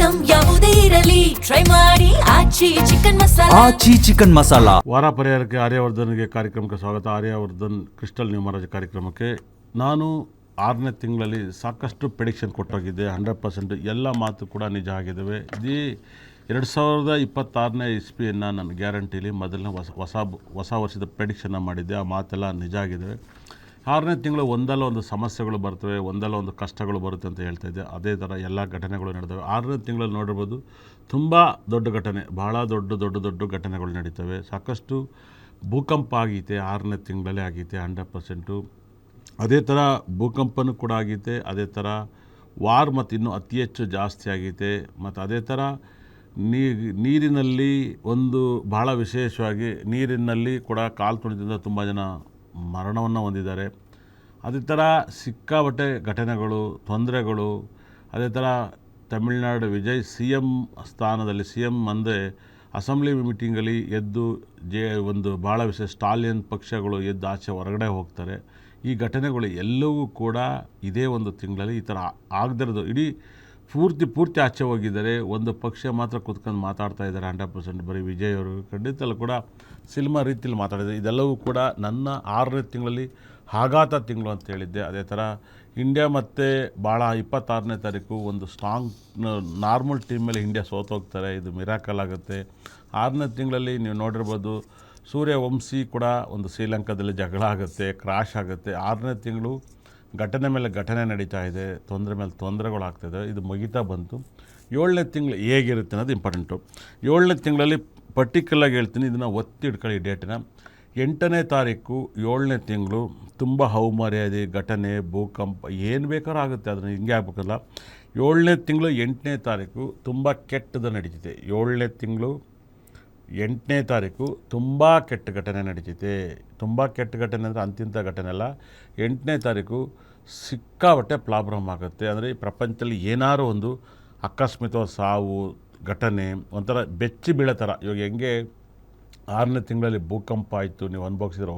Item ಯಾವುದೇ ಇರಲಿ try ಮಾಡಿ ಆಚಿ ಚಿಕನ್ ಮಸಾಲಾ. ವಾರ ಪರಿಹಾರಕ್ಕೆ ಆರ್ಯವರ್ಧನ್ಗೆ ಕಾರ್ಯಕ್ರಮಕ್ಕೆ ಸ್ವಾಗತ. ಆರ್ಯವರ್ಧನ್ ಕ್ರಿಸ್ಟಲ್ ನ್ಯೂಮರಾಜ್ ಕಾರ್ಯಕ್ರಮಕ್ಕೆ ನಾನು 6ನೇ ತಿಂಗಳಲ್ಲಿ ಸಾಕಷ್ಟು ಪ್ರೆಡಿಕ್ಷನ್ ಕೊಟ್ಟೋಗಿದ್ದೆ. 100% ಎಲ್ಲ ಮಾತು ಕೂಡ ನಿಜ ಆಗಿದ್ದಾವೆ. ಇದೇ 2026ನೇ ಇಸ್ವಿಯನ್ನು ನನ್ನ ಗ್ಯಾರಂಟಿಲಿ ಮೊದಲನೇ ಹೊಸ ವರ್ಷದ ಪ್ರೆಡಿಕ್ಷನ್ನ ಮಾಡಿದ್ದೆ. ಆ ಮಾತೆಲ್ಲ ನಿಜ ಆಗಿದ್ದಾವೆ. 6ನೇ ತಿಂಗಳು ಒಂದಲ್ಲ ಒಂದು ಸಮಸ್ಯೆಗಳು ಬರ್ತವೆ, ಒಂದಲ್ಲ ಒಂದು ಕಷ್ಟಗಳು ಬರುತ್ತೆ ಅಂತ ಹೇಳ್ತಾಯಿದ್ದೆ. ಅದೇ ಥರ ಎಲ್ಲ ಘಟನೆಗಳು ನಡೆದವೆ. 6ನೇ ತಿಂಗಳಲ್ಲಿ ನೋಡಿರ್ಬೋದು, ತುಂಬ ದೊಡ್ಡ ಘಟನೆ, ಭಾಳ ದೊಡ್ಡ ಘಟನೆಗಳು ನಡೀತವೆ. ಸಾಕಷ್ಟು ಭೂಕಂಪ ಆಗೈತೆ 6ನೇ ತಿಂಗಳಲ್ಲೇ ಆಗೈತೆ 100%. ಅದೇ ಥರ ಭೂಕಂಪನೂ ಕೂಡ ಆಗೈತೆ. ಅದೇ ಥರ ವಾರ್ ಮತ್ತು ಇನ್ನೂ ಅತಿ ಹೆಚ್ಚು ಜಾಸ್ತಿ ಆಗೈತೆ. ಮತ್ತು ಅದೇ ಥರ ನೀರಿನಲ್ಲಿ ಒಂದು ಭಾಳ ವಿಶೇಷವಾಗಿ ನೀರಿನಲ್ಲಿ ಕೂಡ ಕಾಲು ತುಳಿದಿಂದ ತುಂಬ ಜನ ಮರಣವನ್ನು ಹೊಂದಿದ್ದಾರೆ. ಅದೇ ಥರ ಸಿಕ್ಕಾಪಟ್ಟೆ ಘಟನೆಗಳು, ತೊಂದರೆಗಳು. ಅದೇ ಥರ ತಮಿಳ್ನಾಡು ವಿಜಯ್ CM ಸ್ಥಾನದಲ್ಲಿ, CM ಅಂದರೆ ಅಸೆಂಬ್ಲಿ ಮೀಟಿಂಗಲ್ಲಿ ಎದ್ದು ಒಂದು ಭಾಳ ವಿಶೇಷ ಸ್ಟಾಲಿಯನ್ ಪಕ್ಷಗಳು ಎದ್ದು ಆಚೆ ಹೊರಗಡೆ ಹೋಗ್ತಾರೆ. ಈ ಘಟನೆಗಳು ಎಲ್ಲವೂ ಕೂಡ ಇದೇ ಒಂದು ತಿಂಗಳಲ್ಲಿ ಈ ಥರ ಆಗದಿರೋದು. ಇಡೀ ಪೂರ್ತಿ ಆಚೆ ಹೋಗಿದ್ದಾರೆ. ಒಂದು ಪಕ್ಷ ಮಾತ್ರ ಕೂತ್ಕೊಂಡು ಮಾತಾಡ್ತಾ ಇದ್ದಾರೆ 100%. ಬರೀ ವಿಜಯ್ ಅವರು ಖಂಡಿತಲ್ಲೂ ಕೂಡ ಸಿನಿಮಾ ರೀತಿಯಲ್ಲಿ ಮಾತಾಡಿದ್ದಾರೆ. ಇದೆಲ್ಲವೂ ಕೂಡ ನನ್ನ 6ನೇ ತಿಂಗಳಲ್ಲಿ ಆಘಾತ ತಿಂಗಳು ಅಂತ ಹೇಳಿದ್ದೆ. ಅದೇ ಥರ ಇಂಡಿಯಾ ಮತ್ತು ಭಾಳ 26ನೇ ತಾರೀಕು ಒಂದು ಸ್ಟ್ರಾಂಗ್ ನಾರ್ಮಲ್ ಟೀಮ್ ಮೇಲೆ ಇಂಡಿಯಾ ಸೋತೋಗ್ತಾರೆ. ಇದು ಮಿರಾಕಲ್ ಆಗುತ್ತೆ. 6ನೇ ತಿಂಗಳಲ್ಲಿ ನೀವು ನೋಡಿರ್ಬೋದು, ಸೂರ್ಯವಂಶಿ ಕೂಡ ಒಂದು ಶ್ರೀಲಂಕಾದಲ್ಲಿ ಜಗಳ ಆಗುತ್ತೆ, ಕ್ರಾಶ್ ಆಗುತ್ತೆ. 6ನೇ ತಿಂಗಳು ಘಟನೆ ಮೇಲೆ ಘಟನೆ ನಡೀತಾ ಇದೆ, ತೊಂದರೆ ಮೇಲೆ ತೊಂದರೆಗಳಾಗ್ತಾಯಿದೆ. ಇದು ಮುಗಿತಾ ಬಂತು. 7ನೇ ತಿಂಗಳು ಹೇಗಿರುತ್ತೆ ಅನ್ನೋದು ಇಂಪಾರ್ಟೆಂಟು. 7ನೇ ತಿಂಗಳಲ್ಲಿ ಪರ್ಟಿಕ್ಯುಲರಾಗಿ ಹೇಳ್ತೀನಿ, ಇದನ್ನು ಒತ್ತಿ ಇಟ್ಕೊಳ್ಳಿ ಡೇಟನ್ನ. 8ನೇ ತಾರೀಕು 7ನೇ ತಿಂಗಳು ತುಂಬ ಹೌಮರ್ಯಾದೆ, ಘಟನೆ, ಭೂಕಂಪ ಏನು ಬೇಕಾದ್ರೂ ಆಗುತ್ತೆ. ಅದನ್ನು ಹಿಂಗೆ ಆಗಬೇಕಲ್ಲ. 7ನೇ ತಿಂಗಳು 8ನೇ ತಾರೀಕು ತುಂಬ ಕೆಟ್ಟದ್ದು ನಡೀತಿದೆ. 7ನೇ ತಿಂಗಳು 8ನೇ ತಾರೀಕು ತುಂಬ ಕೆಟ್ಟ ಘಟನೆ ನಡೀತಿದೆ. ತುಂಬ ಕೆಟ್ಟ ಘಟನೆ ಅಂದರೆ ಅಂತಿಂಥ ಘಟನೆ ಅಲ್ಲ. 8ನೇ ತಾರೀಕು ಸಿಕ್ಕಾಪಟ್ಟೆ ಪ್ರಾಬ್ಲಮ್ ಆಗುತ್ತೆ. ಅಂದರೆ ಈ ಪ್ರಪಂಚದಲ್ಲಿ ಏನಾರು ಒಂದು ಅಕಸ್ಮಾತ್ ಸಾವು ಘಟನೆ ಒಂಥರ ಬೆಚ್ಚಿ ಬೀಳೋ ಥರ. ಇವಾಗ ಹೆಂಗೆ 6ನೇ ತಿಂಗಳಲ್ಲಿ ಭೂಕಂಪ ಆಯಿತು, ನೀವು ಅನುಭವಿಸಿದ್ರು,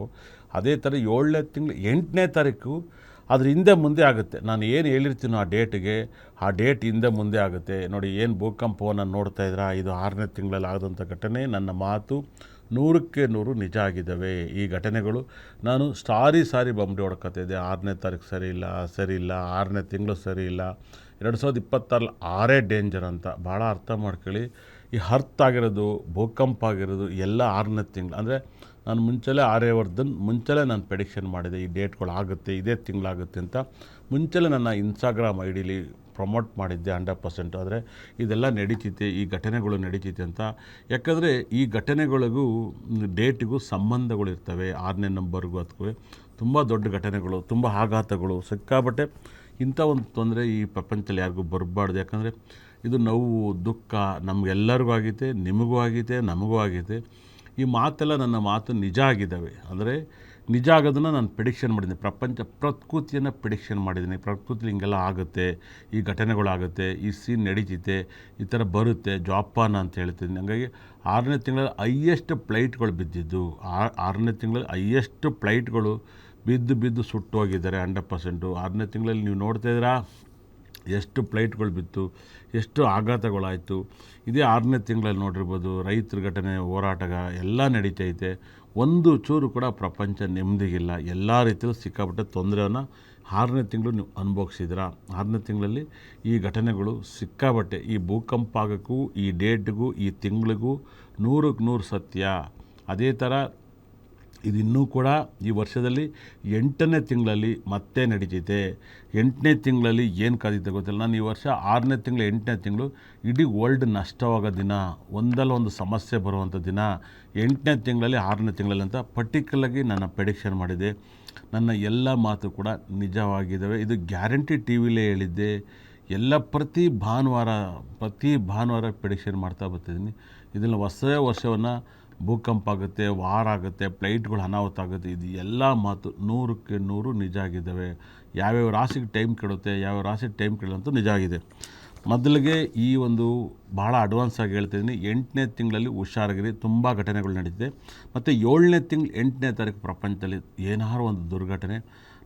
ಅದೇ ಥರ 7ನೇ ತಿಂಗಳು 8ನೇ ತಾರೀಕು ಅದ್ರ ಹಿಂದೆ ಮುಂದೆ ಆಗುತ್ತೆ. ನಾನು ಏನು ಹೇಳಿರ್ತೀನೋ ಆ ಡೇಟಿಗೆ, ಆ ಡೇಟ್ ಹಿಂದೆ ಮುಂದೆ ಆಗುತ್ತೆ. ನೋಡಿ, ಏನು ಭೂಕಂಪವನ್ನು ನೋಡ್ತಾ ಇದ್ದೀರಾ, ಇದು 6ನೇ ತಿಂಗಳಲ್ಲಿ ಆದಂಥ ಘಟನೆ. ನನ್ನ ಮಾತು 100ಕ್ಕೆ 100 ನಿಜ ಆಗಿದ್ದಾವೆ. ಈ ಘಟನೆಗಳು ನಾನು ಸಾರಿ ಬಂಬಡಿ ಹೊಡ್ಕೊತಿದ್ದೆ. 6ನೇ ತಾರೀಕು ಸರಿ ಇಲ್ಲ, 6ನೇ ತಿಂಗಳು ಸರಿ ಇಲ್ಲ, 2026 6 ಡೇಂಜರ್ ಅಂತ. ಭಾಳ ಅರ್ಥ ಮಾಡ್ಕೊಳ್ಳಿ. ಈ ಆಗಿರೋದು, ಭೂಕಂಪ ಆಗಿರೋದು ಎಲ್ಲ 6ನೇ ತಿಂಗಳು. ಅಂದರೆ ನಾನು ಮುಂಚೆಲೇ ಆರ್ಯವರ್ಧನ್ ನಾನು ಪ್ರೆಡಿಕ್ಷನ್ ಮಾಡಿದೆ, ಈ ಡೇಟ್ಗಳು ಆಗುತ್ತೆ, ಇದೇ ತಿಂಗಳಾಗುತ್ತೆ ಅಂತ ಮುಂಚೆಲೇ ನನ್ನ ಇನ್ಸ್ಟಾಗ್ರಾಮ್ ಐಡಿಲಿ ಪ್ರಮೋಟ್ ಮಾಡಿದ್ದೆ 100%. ಆದರೆ ಇದೆಲ್ಲ ನಡೀತಿದೆ, ಈ ಘಟನೆಗಳು ನಡೀತಿದೆ ಅಂತ. ಯಾಕಂದರೆ ಈ ಘಟನೆಗಳಿಗೂ ಡೇಟಿಗೂ ಸಂಬಂಧಗಳು ಇರ್ತವೆ. 6ನೇ ನಂಬರ್ಗೂ ಅದಕ್ಕೂ ತುಂಬ ದೊಡ್ಡ ಘಟನೆಗಳು, ತುಂಬ ಆಘಾತಗಳು, ಸಿಕ್ಕಾಬಟ್ಟೆ. ಇಂಥ ಒಂದು ತೊಂದರೆ ಈ ಪ್ರಪಂಚದಲ್ಲಿ ಯಾರಿಗೂ ಬರಬಾರ್ದು. ಯಾಕಂದರೆ ಇದು ನೋವು, ದುಃಖ ನಮಗೆಲ್ಲರಿಗೂ ಆಗೈತೆ, ನಿಮಗೂ ಆಗೈತೆ, ನಮಗೂ ಆಗೈತೆ. ಈ ಮಾತೆಲ್ಲ ನನ್ನ ಮಾತು ನಿಜ ಆಗಿದ್ದಾವೆ. ಅಂದರೆ ನಿಜ ಆಗೋದನ್ನು ನಾನು ಪ್ರೆಡಿಕ್ಷನ್ ಮಾಡಿದ್ದೀನಿ. ಪ್ರಕೃತಿಯನ್ನು ಪ್ರೆಡಿಕ್ಷನ್ ಮಾಡಿದ್ದೀನಿ. ಪ್ರಕೃತಿಲಿ ಹಿಂಗೆಲ್ಲ ಆಗುತ್ತೆ, ಈ ಘಟನೆಗಳಾಗುತ್ತೆ, ಈ ಸೀನ್ ನಡೀತಿದೆ, ಈ ಥರ ಬರುತ್ತೆ, ಜೋಪಾನ ಅಂತ ಹೇಳ್ತಿದ್ದೀನಿ. ಹಾಗಾಗಿ 6ನೇ ತಿಂಗಳಲ್ಲಿ ಹೈಯೆಸ್ಟ್ ಫ್ಲೈಟ್ಗಳು ಬಿದ್ದಿದ್ದು, 6ನೇ ತಿಂಗಳಲ್ಲಿ ಹೈಯೆಸ್ಟ್ ಫ್ಲೈಟ್ಗಳು ಬಿದ್ದು ಸುಟ್ಟು ಹೋಗಿದ್ದಾರೆ 100%. 6ನೇ ತಿಂಗಳಲ್ಲಿ ನೀವು ನೋಡ್ತಾ ಇದ್ದೀರಾ ಎಷ್ಟು ಫ್ಲೈಟ್ಗಳು ಬಿತ್ತು, ಎಷ್ಟು ಆಘಾತಗಳಾಯಿತು. ಇದೇ 6ನೇ ತಿಂಗಳಲ್ಲಿ ನೋಡಿರ್ಬೋದು, ರೈತರ ಘಟನೆ, ಹೋರಾಟಗ ಎಲ್ಲ ನಡೀತೈತೆ. ಒಂದು ಚೂರು ಕೂಡ ಪ್ರಪಂಚ ನೆಮ್ಮದಿಗಿಲ್ಲ. ಎಲ್ಲ ರೀತಿಯಲ್ಲೂ ಸಿಕ್ಕಾಪಟ್ಟೆ ತೊಂದರೆಯನ್ನು 6ನೇ ತಿಂಗಳು ನೀವು ಅನುಭವಿಸಿದ್ದೀರಾ. 6ನೇ ತಿಂಗಳಲ್ಲಿ ಈ ಘಟನೆಗಳು ಸಿಕ್ಕಾಪಟ್ಟೆ. ಈ ಭೂಕಂಪ ಆಗೋಕ್ಕೂ, ಈ ಡೇಟ್ಗೂ, ಈ ತಿಂಗಳಿಗೂ 100ಕ್ಕೆ 100 ಸತ್ಯ. ಅದೇ ಥರ ಇದಿನ್ನೂ ಕೂಡ ಈ ವರ್ಷದಲ್ಲಿ 8ನೇ ತಿಂಗಳಲ್ಲಿ ಮತ್ತೆ ನಡೀತಿದೆ. 8ನೇ ತಿಂಗಳಲ್ಲಿ ಏನು ಕಾದಿದೆ ಗೊತ್ತಿಲ್ಲ. ನಾನು ಈ ವರ್ಷ 6ನೇ ತಿಂಗಳು 8ನೇ ತಿಂಗಳು ಇಡೀ ವರ್ಲ್ಡ್ ನಷ್ಟವಾಗೋ ದಿನ, ಒಂದಲ್ಲ ಒಂದು ಸಮಸ್ಯೆ ಬರುವಂಥ ದಿನ 8ನೇ ತಿಂಗಳಲ್ಲಿ 6ನೇ ತಿಂಗಳಲ್ಲಿ ಅಂತ ಪರ್ಟಿಕ್ಯುಲರಾಗಿ ನನ್ನ ಪ್ರೆಡಿಕ್ಷನ್ ಮಾಡಿದೆ. ನನ್ನ ಎಲ್ಲ ಮಾತು ಕೂಡ ನಿಜವಾಗಿದ್ದಾವೆ. ಇದು ಗ್ಯಾರಂಟಿ TVಲೇ ಹೇಳಿದ್ದೆ. ಎಲ್ಲ ಪ್ರತಿ ಭಾನುವಾರ ಪ್ರೆಡಿಕ್ಷನ್ ಮಾಡ್ತಾ ಬರ್ತಿದ್ದೀನಿ. ಇದನ್ನು ಹೊಸ ವರ್ಷವನ್ನು ಭೂಕಂಪ ಆಗುತ್ತೆ, ವಾರ ಆಗುತ್ತೆ, ಫ್ಲೈಟ್ಗಳು ಅನಾಹುತ ಆಗುತ್ತೆ, ಇದು ಎಲ್ಲ ಮಾತು 100ಕ್ಕೆ 100 ನಿಜ ಆಗಿದ್ದಾವೆ. ಯಾವ್ಯಾವ ರಾಶಿಗೆ ಟೈಮ್ ಕೆಡುತ್ತೆ, ಯಾವ್ಯಾವ ರಾಶಿಗೆ ಟೈಮ್ ಕೆಡೋಂತೂ ನಿಜ ಆಗಿದೆ. ಮೊದಲಿಗೆ ಈ ಒಂದು ಭಾಳ ಅಡ್ವಾನ್ಸ್ ಆಗಿ ಹೇಳ್ತಿದ್ದೀನಿ. 8ನೇ ತಿಂಗಳಲ್ಲಿ ಹುಷಾರಾಗಿರಿ, ತುಂಬ ಘಟನೆಗಳು ನಡೀತಿದೆ. ಮತ್ತು 7ನೇ ತಿಂಗಳು 8ನೇ ತಾರೀಕು ಪ್ರಪಂಚದಲ್ಲಿ ಏನಾದ್ರು ಒಂದು ದುರ್ಘಟನೆ.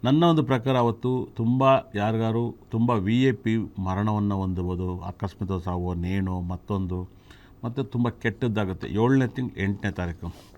ನನ್ನ ಒಂದು ಪ್ರಕಾರ ಅವತ್ತು ತುಂಬ ಯಾರಿಗಾರು ತುಂಬ VIP ಮರಣವನ್ನು ಹೊಂದಬೋದು, ಅಕಸ್ಮಾತ್ ಸಾವು, ನೇಣು, ಮತ್ತೊಂದು ಮತ್ತು ತುಂಬ ಕೆಟ್ಟದ್ದಾಗುತ್ತೆ 7ನೇ ತಿಂಗಳು 8ನೇ ತಾರೀಕು.